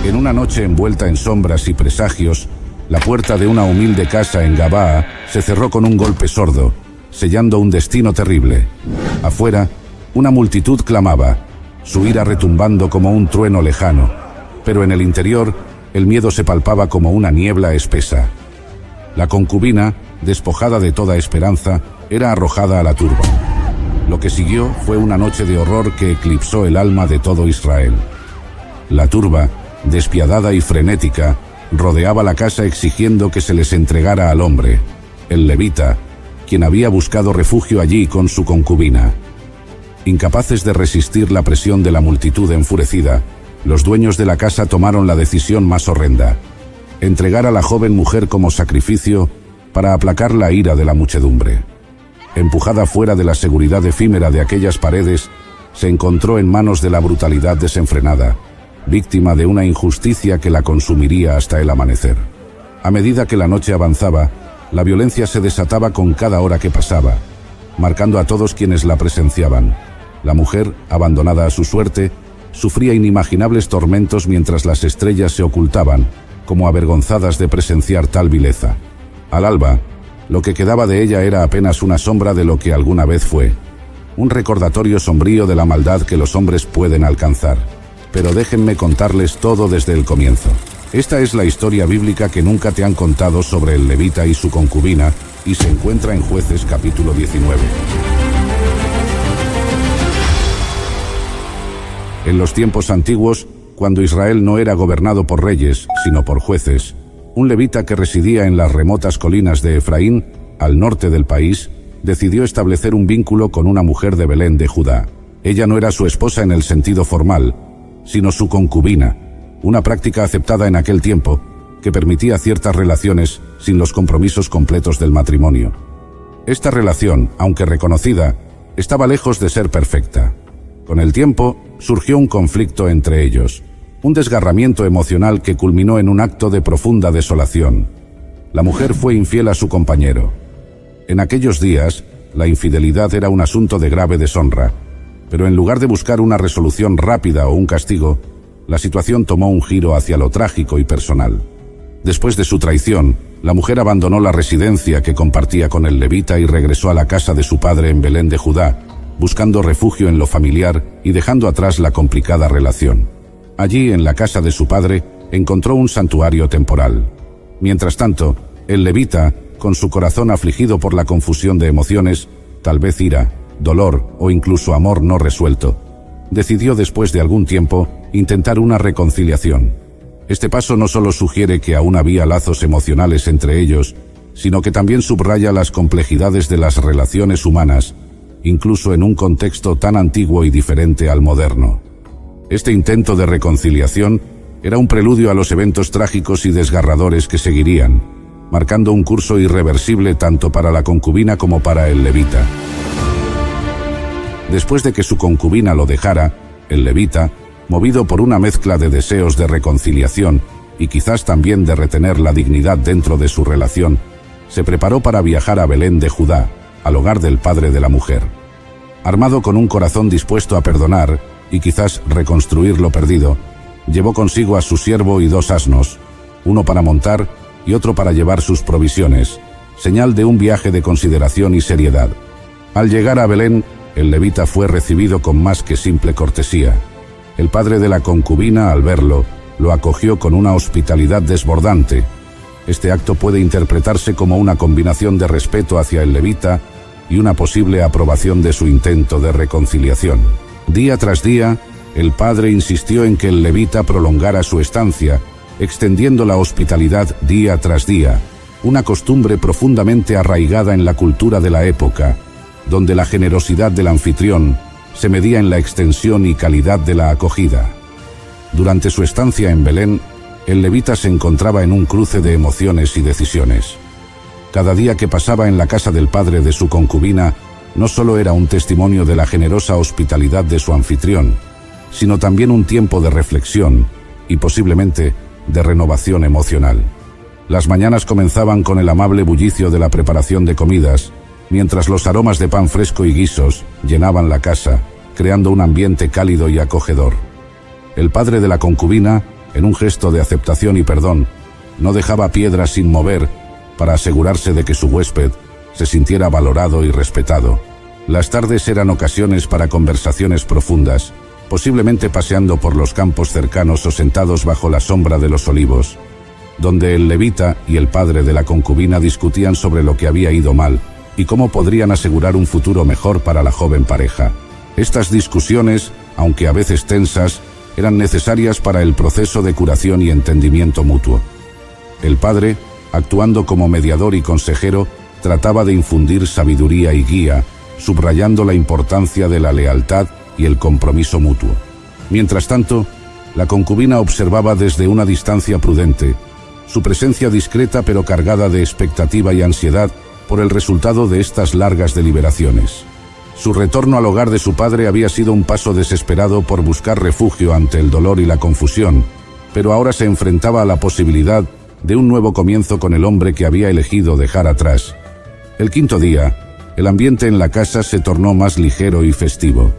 En una noche envuelta en sombras y presagios, la puerta de una humilde casa en Gabaa se cerró con un golpe sordo, sellando un destino terrible. Afuera, una multitud clamaba, su ira retumbando como un trueno lejano, pero en el interior, el miedo se palpaba como una niebla espesa. La concubina, despojada de toda esperanza, era arrojada a la turba. Lo que siguió fue una noche de horror que eclipsó el alma de todo Israel. La turba, despiadada y frenética, rodeaba la casa exigiendo que se les entregara al hombre, el levita, quien había buscado refugio allí con su concubina. Incapaces de resistir la presión de la multitud enfurecida, los dueños de la casa tomaron la decisión más horrenda: entregar a la joven mujer como sacrificio para aplacar la ira de la muchedumbre. Empujada fuera de la seguridad efímera de aquellas paredes, se encontró en manos de la brutalidad desenfrenada, víctima de una injusticia que la consumiría hasta el amanecer. A medida que la noche avanzaba, la violencia se desataba con cada hora que pasaba, marcando a todos quienes la presenciaban. La mujer, abandonada a su suerte, sufría inimaginables tormentos mientras las estrellas se ocultaban, como avergonzadas de presenciar tal vileza. Al alba, lo que quedaba de ella era apenas una sombra de lo que alguna vez fue, un recordatorio sombrío de la maldad que los hombres pueden alcanzar. Pero déjenme contarles todo desde el comienzo. Esta es la historia bíblica que nunca te han contado sobre el levita y su concubina, y se encuentra en Jueces capítulo 19. En los tiempos antiguos, cuando Israel no era gobernado por reyes, sino por jueces, un levita que residía en las remotas colinas de Efraín, al norte del país, decidió establecer un vínculo con una mujer de Belén de Judá. Ella no era su esposa en el sentido formal, sino su concubina, una práctica aceptada en aquel tiempo que permitía ciertas relaciones sin los compromisos completos del matrimonio. Esta relación, aunque reconocida, estaba lejos de ser perfecta. Con el tiempo, surgió un conflicto entre ellos, un desgarramiento emocional que culminó en un acto de profunda desolación. La mujer fue infiel a su compañero. En aquellos días, la infidelidad era un asunto de grave deshonra, pero en lugar de buscar una resolución rápida o un castigo, la situación tomó un giro hacia lo trágico y personal. Después de su traición, la mujer abandonó la residencia que compartía con el levita y regresó a la casa de su padre en Belén de Judá, buscando refugio en lo familiar y dejando atrás la complicada relación. Allí, en la casa de su padre, encontró un santuario temporal. Mientras tanto, el levita, con su corazón afligido por la confusión de emociones, tal vez ira, dolor o incluso amor no resuelto, decidió después de algún tiempo intentar una reconciliación. Este paso no solo sugiere que aún había lazos emocionales entre ellos, sino que también subraya las complejidades de las relaciones humanas, incluso en un contexto tan antiguo y diferente al moderno. Este intento de reconciliación era un preludio a los eventos trágicos y desgarradores que seguirían, marcando un curso irreversible tanto para la concubina como para el levita. Después de que su concubina lo dejara, el levita, movido por una mezcla de deseos de reconciliación y quizás también de retener la dignidad dentro de su relación, se preparó para viajar a Belén de Judá, al hogar del padre de la mujer. Armado con un corazón dispuesto a perdonar y quizás reconstruir lo perdido, llevó consigo a su siervo y 2 asnos, uno para montar y otro para llevar sus provisiones, señal de un viaje de consideración y seriedad. Al llegar a Belén, el levita fue recibido con más que simple cortesía. El padre de la concubina, al verlo, lo acogió con una hospitalidad desbordante. Este acto puede interpretarse como una combinación de respeto hacia el levita y una posible aprobación de su intento de reconciliación. Día tras día, el padre insistió en que el levita prolongara su estancia, extendiendo la hospitalidad día tras día, una costumbre profundamente arraigada en la cultura de la época, donde la generosidad del anfitrión se medía en la extensión y calidad de la acogida. Durante su estancia en Belén, el levita se encontraba en un cruce de emociones y decisiones. Cada día que pasaba en la casa del padre de su concubina no solo era un testimonio de la generosa hospitalidad de su anfitrión, sino también un tiempo de reflexión y posiblemente de renovación emocional. Las mañanas comenzaban con el amable bullicio de la preparación de comidas, mientras los aromas de pan fresco y guisos llenaban la casa, creando un ambiente cálido y acogedor. El padre de la concubina en un gesto de aceptación y perdón, no dejaba piedra sin mover para asegurarse de que su huésped se sintiera valorado y respetado. Las tardes eran ocasiones para conversaciones profundas, posiblemente paseando por los campos cercanos o sentados bajo la sombra de los olivos, donde el levita y el padre de la concubina discutían sobre lo que había ido mal y cómo podrían asegurar un futuro mejor para la joven pareja. Estas discusiones, aunque a veces tensas, eran necesarias para el proceso de curación y entendimiento mutuo. El padre, actuando como mediador y consejero, trataba de infundir sabiduría y guía, subrayando la importancia de la lealtad y el compromiso mutuo. Mientras tanto, la concubina observaba desde una distancia prudente, su presencia discreta pero cargada de expectativa y ansiedad por el resultado de estas largas deliberaciones. Su retorno al hogar de su padre había sido un paso desesperado por buscar refugio ante el dolor y la confusión, pero ahora se enfrentaba a la posibilidad de un nuevo comienzo con el hombre que había elegido dejar atrás. El quinto día, el ambiente en la casa se tornó más ligero y festivo.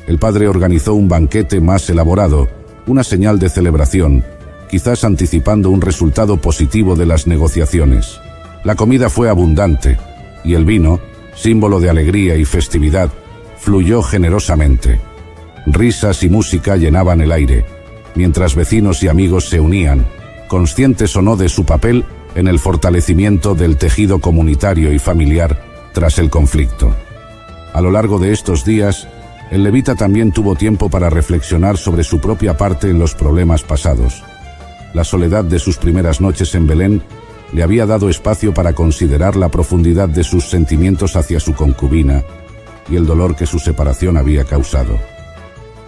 El padre organizó un banquete más elaborado, una señal de celebración, quizás anticipando un resultado positivo de las negociaciones. La comida fue abundante, y el vino, símbolo de alegría y festividad, fluyó generosamente. Risas y música llenaban el aire, mientras vecinos y amigos se unían, conscientes o no de su papel en el fortalecimiento del tejido comunitario y familiar tras el conflicto. A lo largo de estos días, el levita también tuvo tiempo para reflexionar sobre su propia parte en los problemas pasados. La soledad de sus primeras noches en Belén le había dado espacio para considerar la profundidad de sus sentimientos hacia su concubina y el dolor que su separación había causado.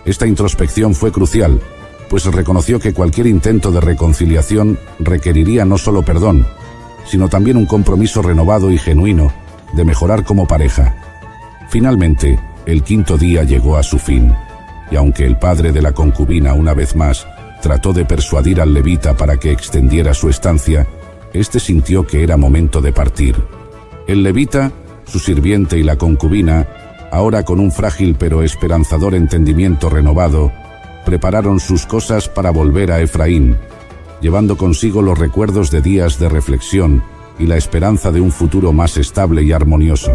Esta introspección fue crucial, pues reconoció que cualquier intento de reconciliación requeriría no solo perdón, sino también un compromiso renovado y genuino de mejorar como pareja. Finalmente, el quinto día llegó a su fin, y aunque el padre de la concubina una vez más trató de persuadir al levita para que extendiera su estancia, este sintió que era momento de partir. El levita, su sirviente y la concubina, ahora con un frágil pero esperanzador entendimiento renovado, prepararon sus cosas para volver a Efraín, llevando consigo los recuerdos de días de reflexión y la esperanza de un futuro más estable y armonioso.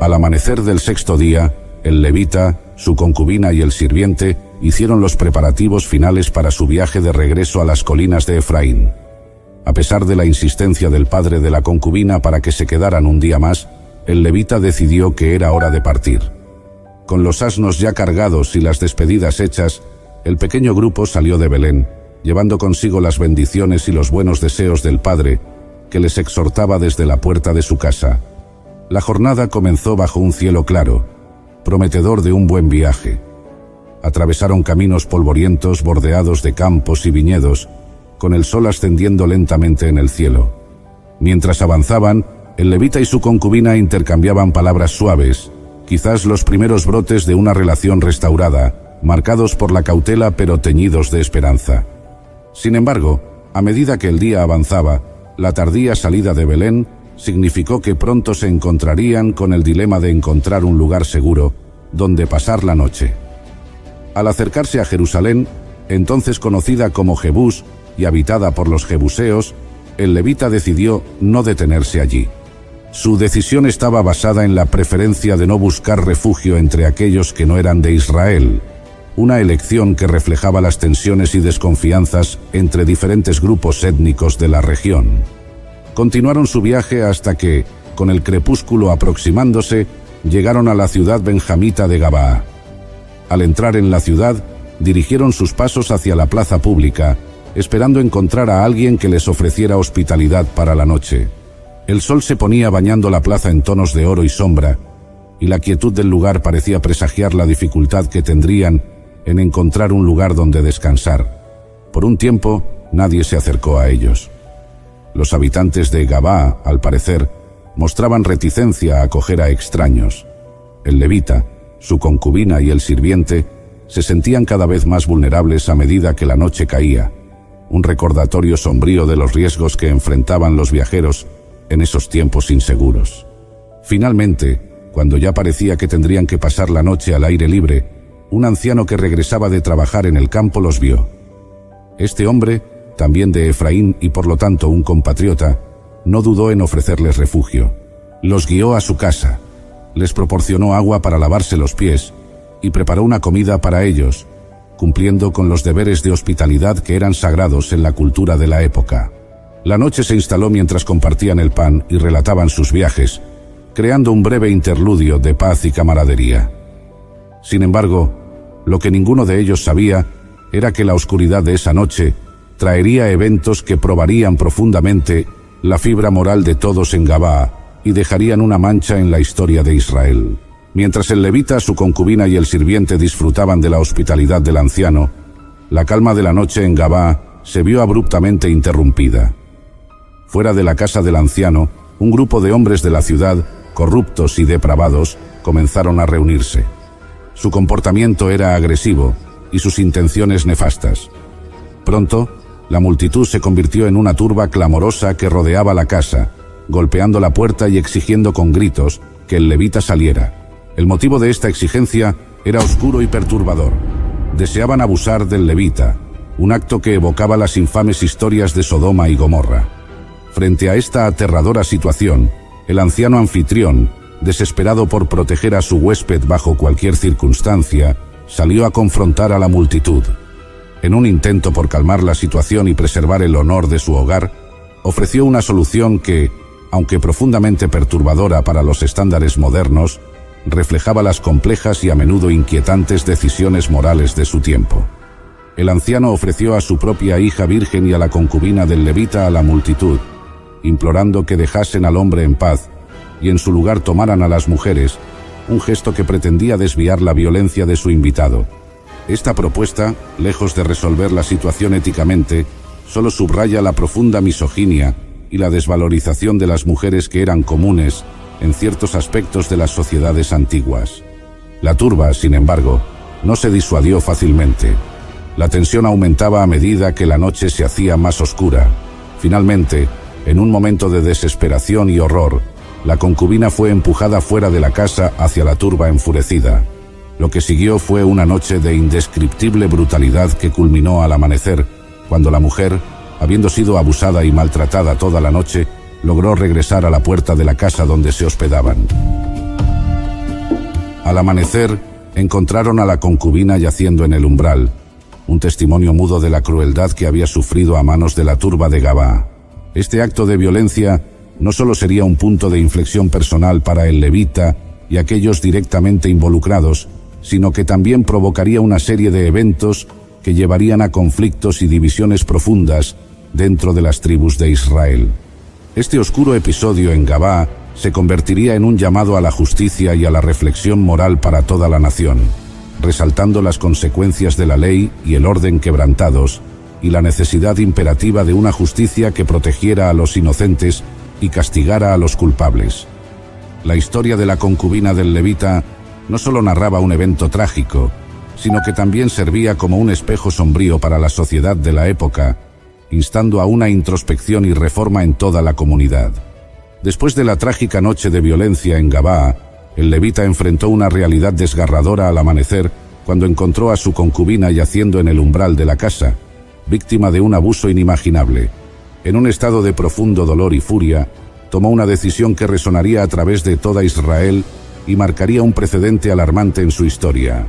Al amanecer del sexto día, el levita, su concubina y el sirviente hicieron los preparativos finales para su viaje de regreso a las colinas de Efraín. A pesar de la insistencia del padre de la concubina para que se quedaran un día más, el levita decidió que era hora de partir. Con los asnos ya cargados y las despedidas hechas, el pequeño grupo salió de Belén, llevando consigo las bendiciones y los buenos deseos del padre, que les exhortaba desde la puerta de su casa. La jornada comenzó bajo un cielo claro, prometedor de un buen viaje. Atravesaron caminos polvorientos bordeados de campos y viñedos, con el sol ascendiendo lentamente en el cielo. Mientras avanzaban, el levita y su concubina intercambiaban palabras suaves, quizás los primeros brotes de una relación restaurada, marcados por la cautela pero teñidos de esperanza. Sin embargo, a medida que el día avanzaba, la tardía salida de Belén significó que pronto se encontrarían con el dilema de encontrar un lugar seguro donde pasar la noche. Al acercarse a Jerusalén, entonces conocida como Jebús y habitada por los jebuseos, el levita decidió no detenerse allí. Su decisión estaba basada en la preferencia de no buscar refugio entre aquellos que no eran de Israel, una elección que reflejaba las tensiones y desconfianzas entre diferentes grupos étnicos de la región. Continuaron su viaje hasta que, con el crepúsculo aproximándose, llegaron a la ciudad benjamita de Gabaa. Al entrar en la ciudad, dirigieron sus pasos hacia la plaza pública, esperando encontrar a alguien que les ofreciera hospitalidad para la noche. El sol se ponía bañando la plaza en tonos de oro y sombra, y la quietud del lugar parecía presagiar la dificultad que tendrían en encontrar un lugar donde descansar. Por un tiempo, nadie se acercó a ellos. Los habitantes de Gabaa, al parecer, mostraban reticencia a acoger a extraños. El levita, su concubina y el sirviente se sentían cada vez más vulnerables a medida que la noche caía, un recordatorio sombrío de los riesgos que enfrentaban los viajeros en esos tiempos inseguros. Finalmente, cuando ya parecía que tendrían que pasar la noche al aire libre, un anciano que regresaba de trabajar en el campo los vio. Este hombre, también de Efraín y por lo tanto un compatriota, no dudó en ofrecerles refugio. Los guió a su casa, les proporcionó agua para lavarse los pies y preparó una comida para ellos, cumpliendo con los deberes de hospitalidad que eran sagrados en la cultura de la época. La noche se instaló mientras compartían el pan y relataban sus viajes, creando un breve interludio de paz y camaradería. Sin embargo, lo que ninguno de ellos sabía era que la oscuridad de esa noche traería eventos que probarían profundamente la fibra moral de todos en Gabaa y dejarían una mancha en la historia de Israel. Mientras el levita, su concubina y el sirviente disfrutaban de la hospitalidad del anciano, la calma de la noche en Gabaa se vio abruptamente interrumpida. Fuera de la casa del anciano, un grupo de hombres de la ciudad, corruptos y depravados, comenzaron a reunirse. Su comportamiento era agresivo y sus intenciones nefastas. Pronto, la multitud se convirtió en una turba clamorosa que rodeaba la casa, golpeando la puerta y exigiendo con gritos que el levita saliera. El motivo de esta exigencia era oscuro y perturbador. Deseaban abusar del levita, un acto que evocaba las infames historias de Sodoma y Gomorra. Frente a esta aterradora situación, el anciano anfitrión, desesperado por proteger a su huésped bajo cualquier circunstancia, salió a confrontar a la multitud. En un intento por calmar la situación y preservar el honor de su hogar, ofreció una solución que, aunque profundamente perturbadora para los estándares modernos, reflejaba las complejas y a menudo inquietantes decisiones morales de su tiempo. El anciano ofreció a su propia hija virgen y a la concubina del levita a la multitud, implorando que dejasen al hombre en paz y en su lugar tomaran a las mujeres, un gesto que pretendía desviar la violencia de su invitado. Esta propuesta, lejos de resolver la situación éticamente, solo subraya la profunda misoginia y la desvalorización de las mujeres que eran comunes en ciertos aspectos de las sociedades antiguas. La turba, sin embargo, no se disuadió fácilmente. La tensión aumentaba a medida que la noche se hacía más oscura. Finalmente, en un momento de desesperación y horror, la concubina fue empujada fuera de la casa hacia la turba enfurecida. Lo que siguió fue una noche de indescriptible brutalidad que culminó al amanecer, cuando la mujer, habiendo sido abusada y maltratada toda la noche, logró regresar a la puerta de la casa donde se hospedaban. Al amanecer, encontraron a la concubina yaciendo en el umbral, un testimonio mudo de la crueldad que había sufrido a manos de la turba de Gabaa. Este acto de violencia no solo sería un punto de inflexión personal para el levita y aquellos directamente involucrados, sino que también provocaría una serie de eventos que llevarían a conflictos y divisiones profundas dentro de las tribus de Israel. Este oscuro episodio en Gabaa se convertiría en un llamado a la justicia y a la reflexión moral para toda la nación, resaltando las consecuencias de la ley y el orden quebrantados, y la necesidad imperativa de una justicia que protegiera a los inocentes y castigara a los culpables. La historia de la concubina del levita no solo narraba un evento trágico, sino que también servía como un espejo sombrío para la sociedad de la época, instando a una introspección y reforma en toda la comunidad. Después de la trágica noche de violencia en Gabaa, el levita enfrentó una realidad desgarradora al amanecer cuando encontró a su concubina yaciendo en el umbral de la casa, víctima de un abuso inimaginable. En un estado de profundo dolor y furia, tomó una decisión que resonaría a través de toda Israel y marcaría un precedente alarmante en su historia.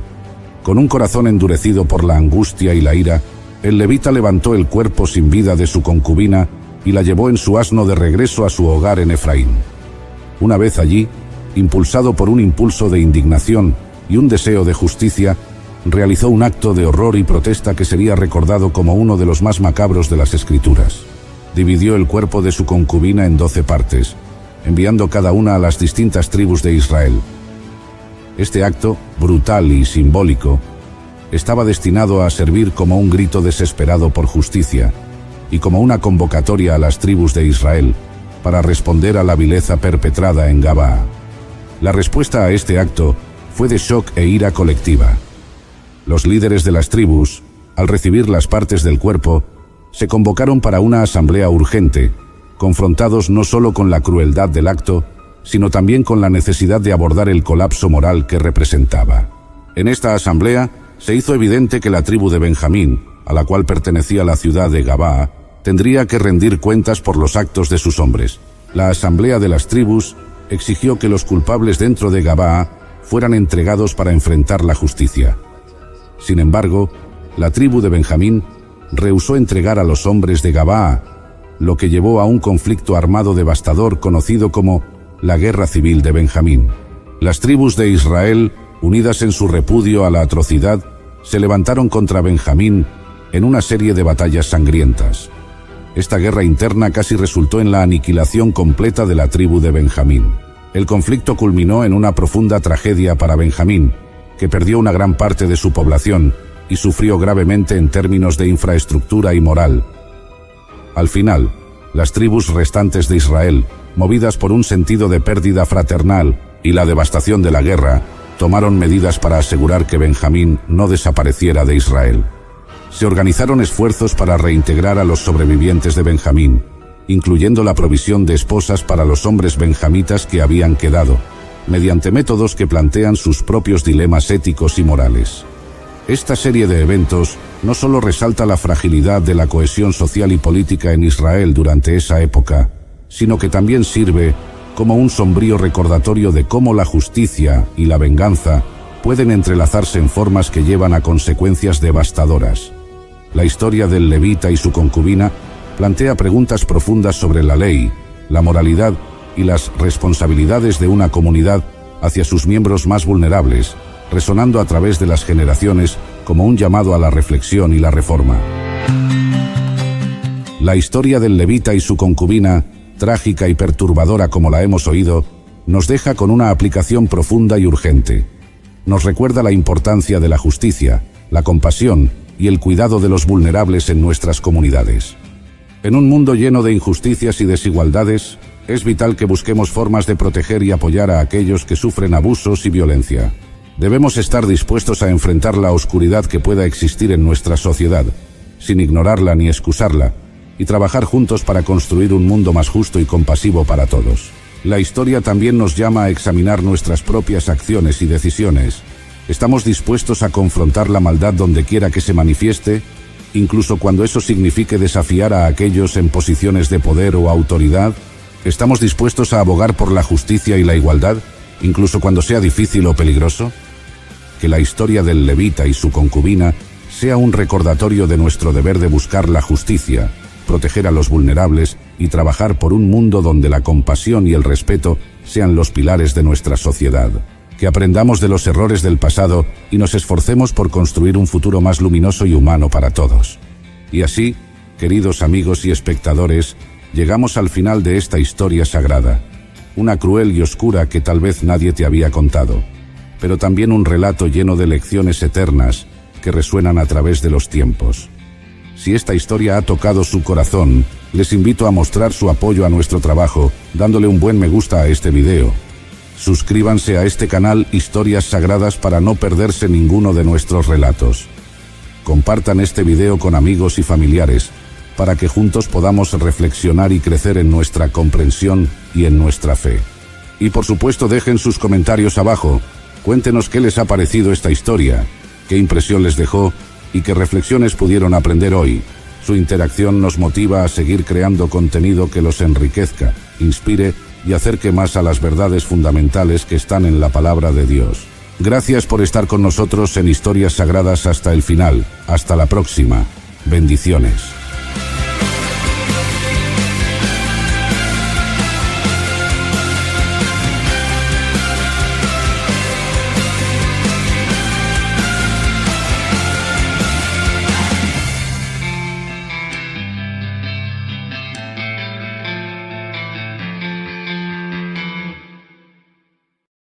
Con un corazón endurecido por la angustia y la ira, el levita levantó el cuerpo sin vida de su concubina y la llevó en su asno de regreso a su hogar en Efraín. Una vez allí, impulsado por un impulso de indignación y un deseo de justicia, realizó un acto de horror y protesta que sería recordado como uno de los más macabros de las Escrituras. Dividió el cuerpo de su concubina en 12 partes, enviando cada una a las distintas tribus de Israel. Este acto, brutal y simbólico, estaba destinado a servir como un grito desesperado por justicia y como una convocatoria a las tribus de Israel para responder a la vileza perpetrada en Gabaa. La respuesta a este acto fue de shock e ira colectiva. Los líderes de las tribus, al recibir las partes del cuerpo, se convocaron para una asamblea urgente, confrontados no solo con la crueldad del acto, sino también con la necesidad de abordar el colapso moral que representaba. En esta asamblea se hizo evidente que la tribu de Benjamín, a la cual pertenecía la ciudad de Gabaa, tendría que rendir cuentas por los actos de sus hombres. La asamblea de las tribus exigió que los culpables dentro de Gabaa fueran entregados para enfrentar la justicia. Sin embargo, la tribu de Benjamín rehusó entregar a los hombres de Gabaa, lo que llevó a un conflicto armado devastador conocido como la Guerra Civil de Benjamín. Las tribus de Israel, unidas en su repudio a la atrocidad, se levantaron contra Benjamín en una serie de batallas sangrientas. Esta guerra interna casi resultó en la aniquilación completa de la tribu de Benjamín. El conflicto culminó en una profunda tragedia para Benjamín, que perdió una gran parte de su población y sufrió gravemente en términos de infraestructura y moral. Al final, las tribus restantes de Israel, movidas por un sentido de pérdida fraternal y la devastación de la guerra, tomaron medidas para asegurar que Benjamín no desapareciera de Israel. Se organizaron esfuerzos para reintegrar a los sobrevivientes de Benjamín, incluyendo la provisión de esposas para los hombres benjamitas que habían quedado, mediante métodos que plantean sus propios dilemas éticos y morales. Esta serie de eventos no solo resalta la fragilidad de la cohesión social y política en Israel durante esa época, sino que también sirve como un sombrío recordatorio de cómo la justicia y la venganza pueden entrelazarse en formas que llevan a consecuencias devastadoras. La historia del levita y su concubina plantea preguntas profundas sobre la ley, la moralidad y las responsabilidades de una comunidad hacia sus miembros más vulnerables, resonando a través de las generaciones como un llamado a la reflexión y la reforma. La historia del levita y su concubina, trágica y perturbadora como la hemos oído, nos deja con una aplicación profunda y urgente. Nos recuerda la importancia de la justicia, la compasión y el cuidado de los vulnerables en nuestras comunidades. En un mundo lleno de injusticias y desigualdades, es vital que busquemos formas de proteger y apoyar a aquellos que sufren abusos y violencia. Debemos estar dispuestos a enfrentar la oscuridad que pueda existir en nuestra sociedad, sin ignorarla ni excusarla, y trabajar juntos para construir un mundo más justo y compasivo para todos. La historia también nos llama a examinar nuestras propias acciones y decisiones. ¿Estamos dispuestos a confrontar la maldad donde quiera que se manifieste, incluso cuando eso signifique desafiar a aquellos en posiciones de poder o autoridad? ¿Estamos dispuestos a abogar por la justicia y la igualdad, incluso cuando sea difícil o peligroso? Que la historia del levita y su concubina sea un recordatorio de nuestro deber de buscar la justicia, proteger a los vulnerables y trabajar por un mundo donde la compasión y el respeto sean los pilares de nuestra sociedad. Que aprendamos de los errores del pasado y nos esforcemos por construir un futuro más luminoso y humano para todos. Y así, queridos amigos y espectadores, llegamos al final de esta historia sagrada. Una cruel y oscura que tal vez nadie te había contado, pero también un relato lleno de lecciones eternas que resuenan a través de los tiempos. Si esta historia ha tocado su corazón, les invito a mostrar su apoyo a nuestro trabajo, dándole un buen me gusta a este video. Suscríbanse a este canal Historias Sagradas para no perderse ninguno de nuestros relatos. Compartan este video con amigos y familiares, para que juntos podamos reflexionar y crecer en nuestra comprensión y en nuestra fe. Y por supuesto dejen sus comentarios abajo, cuéntenos qué les ha parecido esta historia, qué impresión les dejó y qué reflexiones pudieron aprender hoy. Su interacción nos motiva a seguir creando contenido que los enriquezca, inspire y acerque más a las verdades fundamentales que están en la palabra de Dios. Gracias por estar con nosotros en Historias Sagradas hasta el final. Hasta la próxima. Bendiciones.